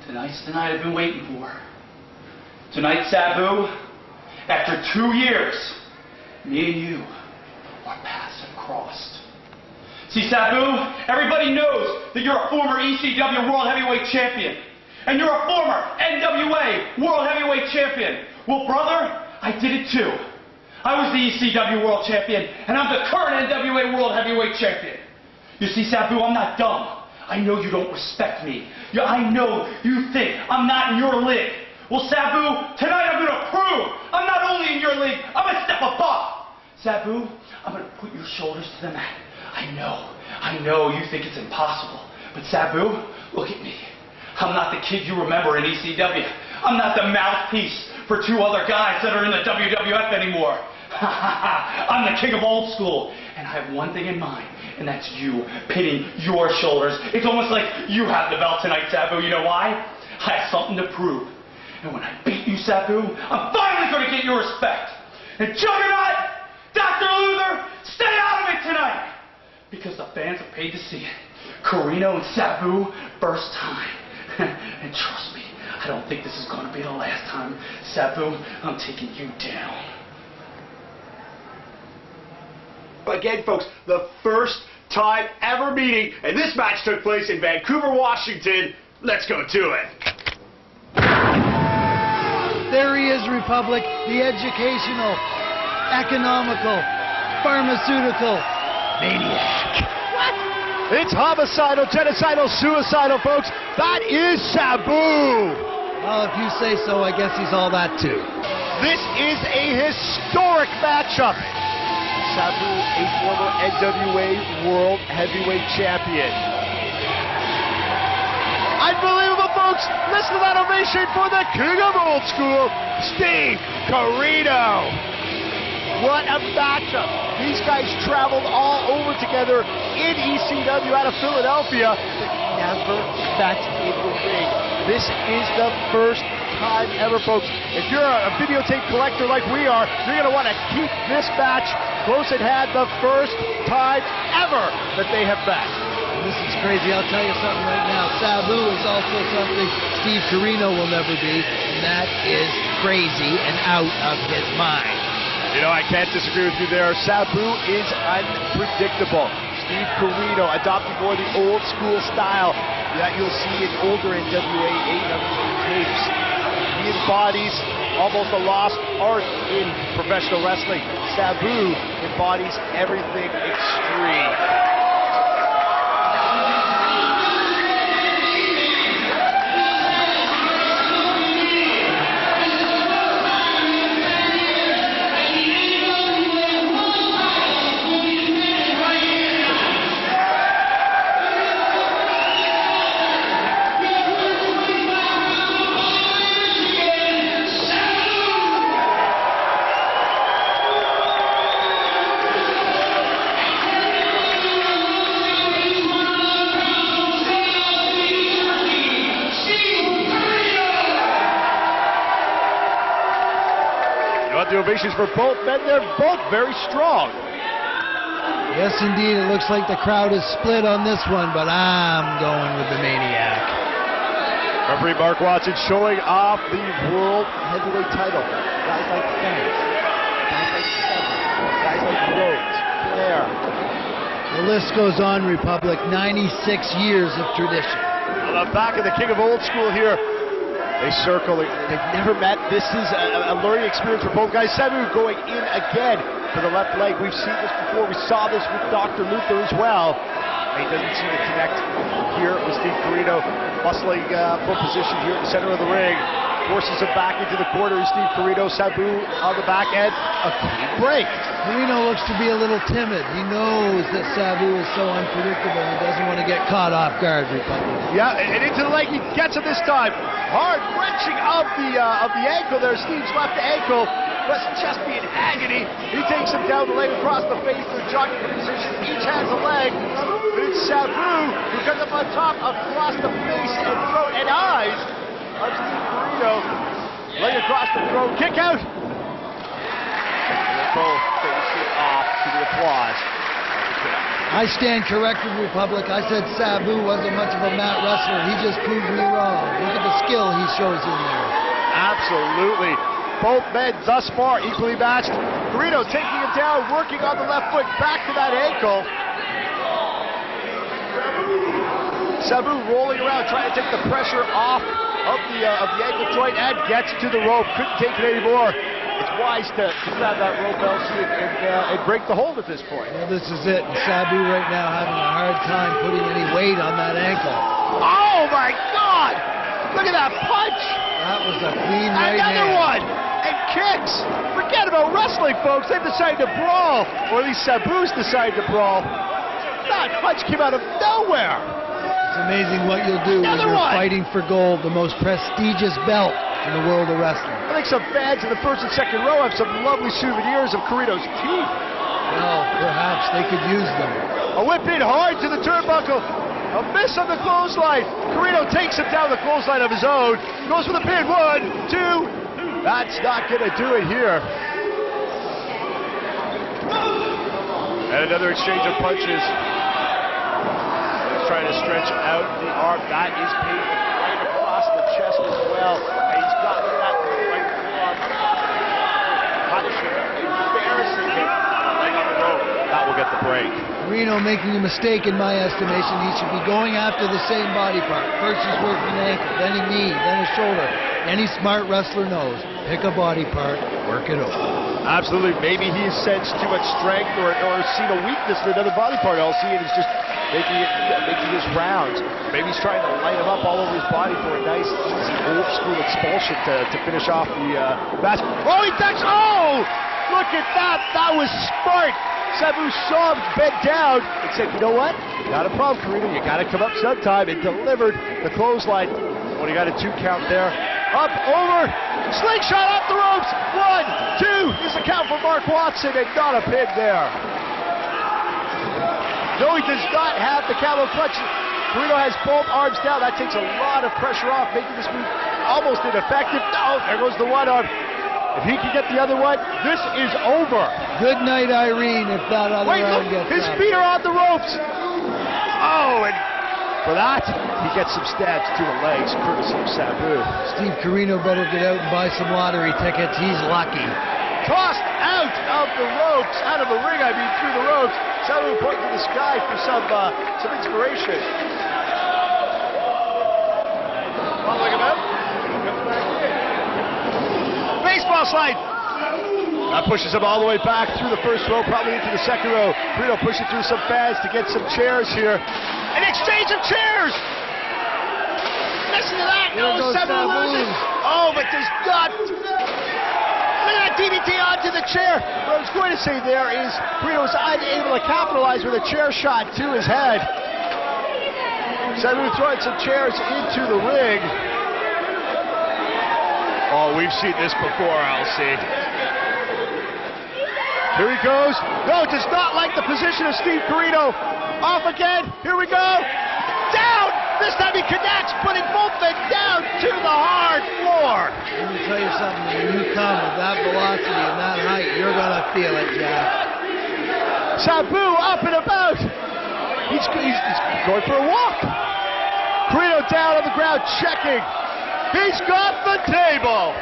Tonight's the night I've been waiting for. Tonight, Sabu, after 2 years, me and you, our paths have crossed. See, Sabu, everybody knows that you're a former ECW World Heavyweight Champion. And you're a former NWA World Heavyweight Champion. Well, brother, I did it too. I was the ECW World Champion, and I'm the current NWA World Heavyweight Champion. You see, Sabu, I'm not dumb. I know you don't respect me. I know you think I'm not in your league. Well, Sabu, tonight I'm going to prove I'm not only in your league, I'm a step above. Sabu, I'm going to put your shoulders to the mat. I know you think it's impossible. But Sabu, look at me. I'm not the kid you remember in ECW. I'm not the mouthpiece for 2 other guys that are in the WWF anymore. I'm the king of old school. And I have one thing in mind, and that's you pitting your shoulders. It's almost like you have the belt tonight, Sabu. You know why? I have something to prove. And when I beat you, Sabu, I'm finally going to get your respect. And Juggernaut, Dr. Luther, stay out of it tonight. Because the fans have paid to see it. Corino and Sabu, first time. And trust me, I don't think this is going to be the last time. Sabu, I'm taking you down. Again, folks, the first time ever meeting, and this match took place in Vancouver, Washington. Let's go to it. There he is, Republic, the educational, economical, pharmaceutical maniac. What? It's homicidal, genocidal, suicidal, folks. That is Sabu. Well, if you say so, I guess he's all that too. This is a historic matchup. Sabu, a former NWA World Heavyweight Champion. Unbelievable, folks. Listen to that ovation for the king of old school, Steve Corino. What a matchup. These guys traveled all over together in ECW out of Philadelphia, but never met in the ring. This is the first time ever, folks. If you're a videotape collector like we are, you're going to want to keep this match close at hand, the first time ever that they have met. This is crazy. I'll tell you something right now. Sabu is also something Steve Corino will never be, and that is crazy and out of his mind. You know, I can't disagree with you there. Sabu is unpredictable. Steve Corino adopting more the old school style that you'll see in older NWA, AWA tapes. He embodies almost a lost art in professional wrestling. Sabu embodies everything extreme. The ovations for both men. They're both very strong. Yes, indeed. It looks like the crowd is split on this one, but I'm going with the maniac. Referee Mark Watson showing off the World Heavyweight Title. Guys like Fence, guys like Sabu, guys like Rhodes, Flair. The list goes on, Republic. 96 years of tradition. On the back of the king of old school here. They circle. They've never met. This is a learning experience for both guys. Sabu going in again for the left leg. We've seen this before. We saw this with Dr. Luther as well. He doesn't seem to connect here with Steve Corino. Bustling full position here in the center of the ring. Forces him back into the corner. Steve Corino. Sabu on the back end. A clean break. Corino looks to be a little timid. He knows that Sabu is so unpredictable. He doesn't want to get caught off guard, Republic. Yeah, and into the leg. He gets him this time. Hard wrenching of the ankle there. Steve's left ankle must just be in agony. He takes him down the leg across the face. They're jockeying for position. Each has a leg. It's Sabu who comes up on top across the face and throat and eyes of Steve Corino. Leg across the throat. Kick out. And both face it off to the applause. I stand corrected, Republic. I said Sabu wasn't much of a mat wrestler. He just proved me wrong. Look at the skill he shows in there. Absolutely. Both men thus far equally matched. Corino taking him down, working on the left foot, back to that ankle. Sabu rolling around, trying to take the pressure off of the ankle joint and gets to the rope. Couldn't take it anymore. It's wise to grab that rope, Elsie, and break the hold at this point. Well, this is it. And Sabu right now having a hard time putting any weight on that ankle. Oh my God! Look at that punch! That was a clean right Another hand. one! And kicks! Forget about wrestling, folks. They've decided to brawl. Or at least Sabu's decided to brawl. That punch came out of nowhere. It's amazing what you'll do when you're fighting for gold, the most prestigious belt in the world of wrestling. I think some fans in the first and second row have some lovely souvenirs of Corino's teeth. Well, perhaps they could use them. A whip in hard to the turnbuckle. A miss on the clothesline. Corino takes him down the clothesline of his own. Goes for the pin. 1, 2. That's not going to do it here. And another exchange of punches. He's trying to stretch out the arm. That is painful right across the chest as well. And he's got that right forearm. Punishing him, embarrassing him. Right on the rope. That will get the break. Corino making a mistake in my estimation. He should be going after the same body part. First he's working an ankle, then a knee, then a shoulder. Any smart wrestler knows. Pick a body part, work it over. Absolutely. Maybe he's sensed too much strength or seen a weakness in another body part, Elsie, and he's just making his rounds. Maybe he's trying to light him up all over his body for a nice, easy, old-school expulsion to finish off the match. Oh, he ducks! Oh! Look at that! That was smart! Sabu saw him bent down and said, you know what? Not a problem, Corino. You got to come up sometime, and delivered the clothesline. Well, he got a 2 count there. Up, over, slingshot off the ropes. 1, 2 is the count for Mark Watson, and not a pin there. No, he does not have the camel clutch. Corino has both arms down. That takes a lot of pressure off, making this move almost ineffective. Oh, there goes the one arm. If he can get the other one, this is over. Good night, Irene, if that other arm gets his up. feet are on the ropes. Oh, and for that, he gets some stabs to the legs, courtesy of Sabu. Steve Corino better get out and buy some lottery tickets. He's lucky. Tossed out of the ropes, out of the ring, I mean through the ropes. Sabu pointing to the sky for some inspiration. Following him out, comes back in. Baseball slide. That pushes him all the way back through the first row, probably into the second row. Corino pushing through some fans to get some chairs here. An exchange of chairs! Listen to that! No, Sabu loses! Oh, but does not... Look at that DDT onto the chair! What I was going to say there is Corino was unable to capitalize with a chair shot to his head. Sabu throwing some chairs into the ring. Oh, we've seen this before, Elsie. Here he goes. No, does not like the position of Steve Corino. Off again. Here we go. Down. This time he connects, putting both men down to the hard floor. Let me tell you something. When you come with that velocity and that height, you're going to feel it, Jack. Sabu up and about. He's going for a walk. Corino down on the ground, checking. He's got the table.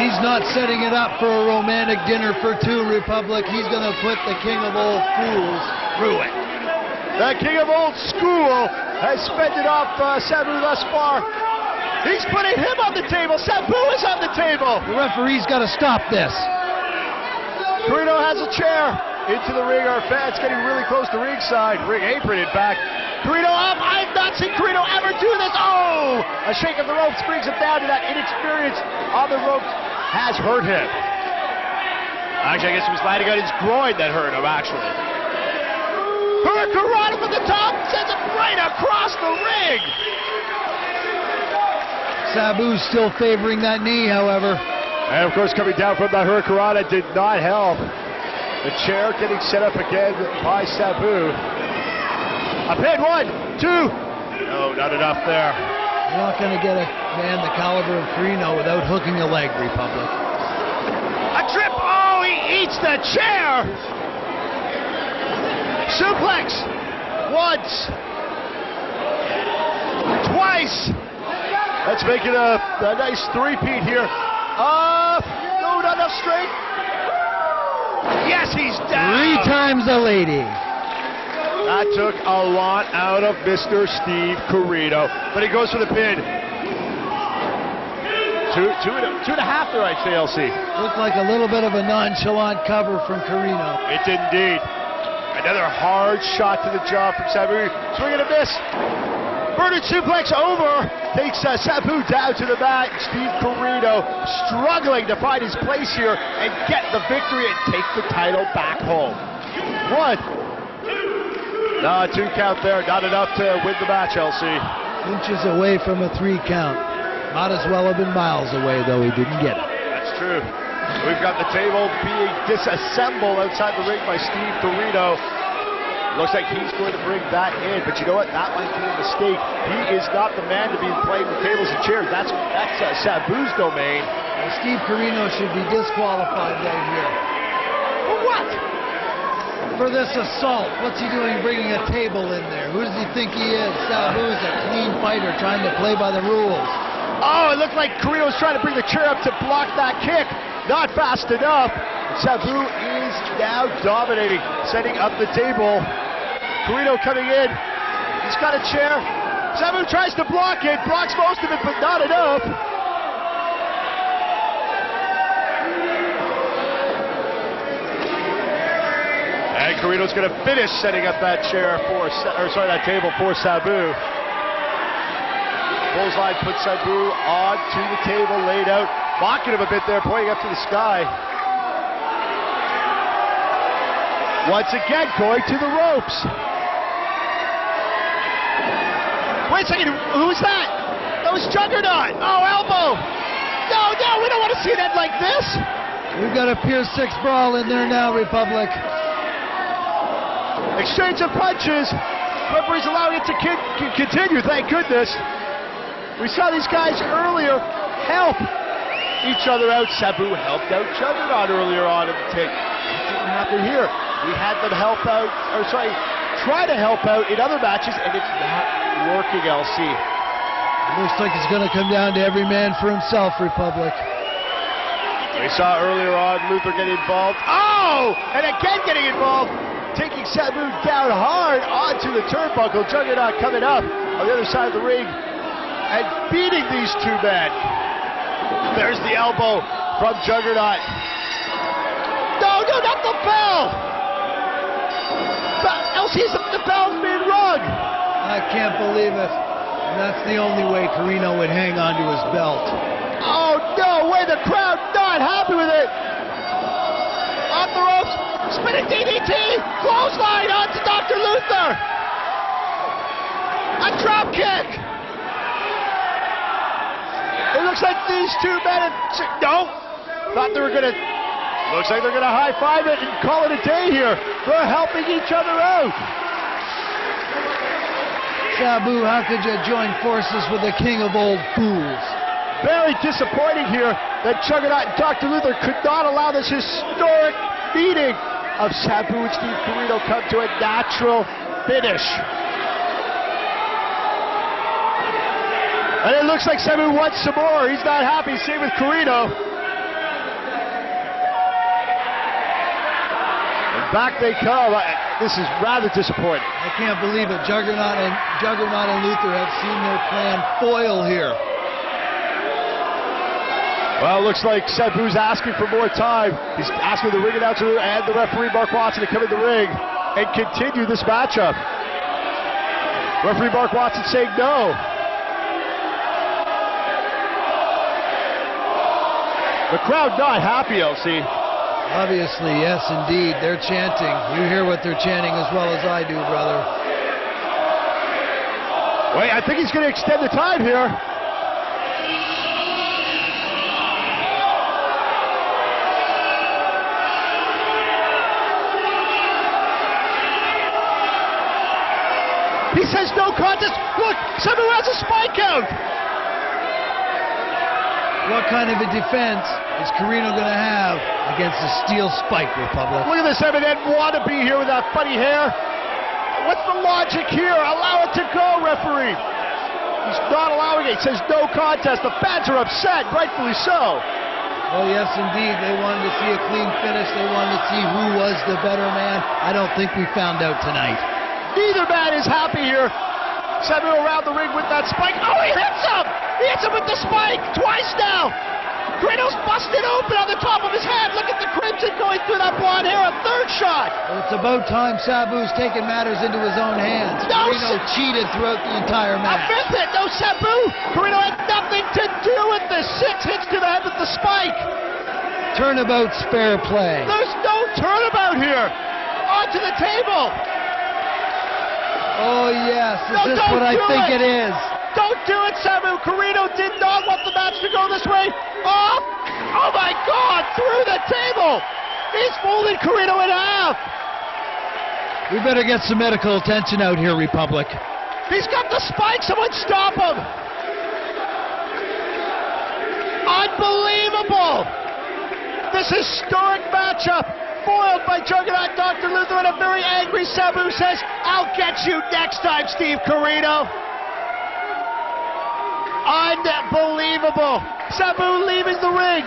He's not setting it up for a romantic dinner for two, Republic. He's going to put the King of Old Fools through it. The King of Old School has fended off Sabu thus far. He's putting him on the table. Sabu is on the table. The referee's got to stop this. Corino has a chair. Into the ring. Our fans getting really close to ringside. Ring apron in back. Corino up. I've not seen Corino ever do this. Oh! A shake of the ropes brings him down to that inexperience on the ropes. Has hurt him. Actually, I guess it was landing on his groin that hurt him, actually. Hurricanrana from the top sends it right across the ring. Sabu's still favoring that knee, however. And of course, coming down from the Hurricanrana did not help. The chair getting set up again by Sabu. A pin, 1, 2. No, not enough there. You're not going to get a man the caliber of Corino without hooking a leg, Republic. A trip. Oh, he eats the chair. Suplex. Once. Nice! Let's make it a nice three-peat here. No, not enough straight. Yes, he's down! 3 times a lady. That took a lot out of Mr. Steve Corino, but he goes for the pin. Two and a half there, I'd say, LC. Looked like a little bit of a nonchalant cover from Corino. It did indeed. Another hard shot to the jaw from Sabu. Swing and a miss. Burden suplex over. Takes Sabu down to the mat. Steve Corino struggling to find his place here and get the victory and take the title back home. 1. No, 2 count there. Not enough to win the match, LC. Inches away from a 3 count. Might as well have been miles away, though he didn't get it. That's true. We've got the table being disassembled outside the ring by Steve Corino. Looks like he's going to bring that in, but you know what? That might be a mistake. He is not the man to be playing with tables and chairs. That's Sabu's domain. Well, Steve Corino should be disqualified right here. For what? For this assault. What's he doing bringing a table in there? Who does he think he is? Sabu's a clean fighter trying to play by the rules. Oh, it looked like Corino was trying to bring the chair up to block that kick. Not fast enough. Sabu is now dominating, setting up the table. Corino coming in. He's got a chair. Sabu tries to block it, blocks most of it, but not enough. And Corino's going to finish setting up that chair for, that table for Sabu. Bullseye puts Sabu onto the table, laid out, mocking him a bit there, pointing up to the sky. Once again, going to the ropes. Wait a second, who was that? That was Juggernaut. Oh, elbow. No, we don't want to see that like this. We've got a Pier 6 brawl in there now, Republic. Exchange of punches. Referee's allowing it to continue, thank goodness. We saw these guys earlier help each other out. Sabu helped out Juggernaut earlier on in the take. That didn't happen here. We had them try to help out in other matches, and it's not working, LC. It looks like it's going to come down to every man for himself, Republic. We saw earlier on Luther get involved. Oh! And again getting involved. Taking Sabu down hard onto the turnbuckle. Juggernaut coming up on the other side of the ring and beating these 2 men. There's the elbow from Juggernaut. No, not the bell! LC, the bell's being rung! I can't believe it. And that's the only way Corino would hang on to his belt. Oh, no way! The crowd not happy with it! Off the ropes, spinning DDT! Clothesline onto Dr. Luther! A drop kick! It looks like these 2 men thought they were gonna. Looks like they're gonna high-five it and call it a day here. They're helping each other out. Sabu, how could you join forces with the king of old fools? Very disappointing here that Juggernaut and Dr. Luther could not allow this historic meeting of Sabu and Steve Corino come to a natural finish. And it looks like Sabu wants some more. He's not happy. Same with Corino. And back they come. This is rather disappointing. I can't believe it. Juggernaut and Luther have seen their plan foil here. Well, it looks like Sabu's asking for more time. He's asking the ring announcer and the referee, Mark Watson, to come in the ring and continue this matchup. Referee Mark Watson saying no. The crowd not happy, LC. Obviously, yes, indeed. They're chanting. You hear what they're chanting as well as I do, brother. Wait, I think he's going to extend the time here. He says no contest. Look, Sabu has a spike out. What kind of a defense is Corino going to have against a steel spike, Republic? Look at this M&M wannabe here with that funny hair. What's the logic here? Allow it to go, referee. He's not allowing it. He says no contest. The fans are upset, rightfully so. Oh, yes, indeed. They wanted to see a clean finish. They wanted to see who was the better man. I don't think we found out tonight. Neither man is happy here. Sabu around the ring with that spike. Oh, he hits him! He hits him with the spike twice now. Corino's busted open on the top of his head. Look at the crimson going through that blonde hair. A third shot. Well, it's about time Sabu's taking matters into his own hands. No, Corino cheated throughout the entire match. I missed it. No, Sabu. Corino had nothing to do with this. 6 hits to the head with the spike. Turnabout's fair play. There's no turnabout here. Onto the table. Oh, yes. Is this what I think it is? Don't do it, Sabu. Corino did not want the match to go this way. Oh, oh my God, through the table. He's folded Corino in half. We better get some medical attention out here, Republic. He's got the spike. Someone stop him. Unbelievable. This historic matchup. Foiled by Juggernaut Dr. Luther, and a very angry Sabu says, I'll get you next time, Steve Corino. Unbelievable. Sabu leaving the ring.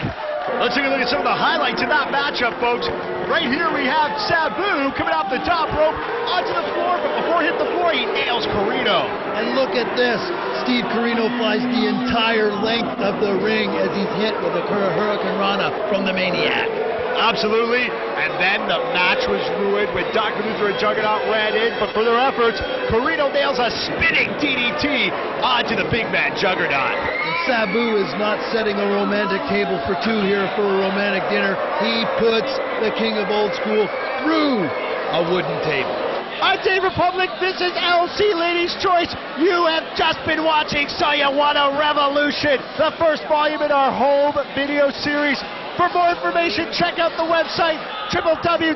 Let's take a look at some of the highlights of that matchup, folks. Right here we have Sabu coming off the top rope onto the floor, but before he hit the floor, he nails Corino. And look at this. Steve Corino flies the entire length of the ring as he's hit with a Hurricane Rana from the Maniac. Absolutely, and then the match was ruined when Dr. Luther and Juggernaut ran in, but for their efforts, Corino nails a spinning DDT onto the big man Juggernaut. And Sabu is not setting a romantic table for two here for a romantic dinner. He puts the King of Old School through a wooden table. I'm Dave Republic, this is LC Ladies' Choice. You have just been watching So You Want a Revolution, the first volume in our home video series. For more information, check out the website, www.eccw.com.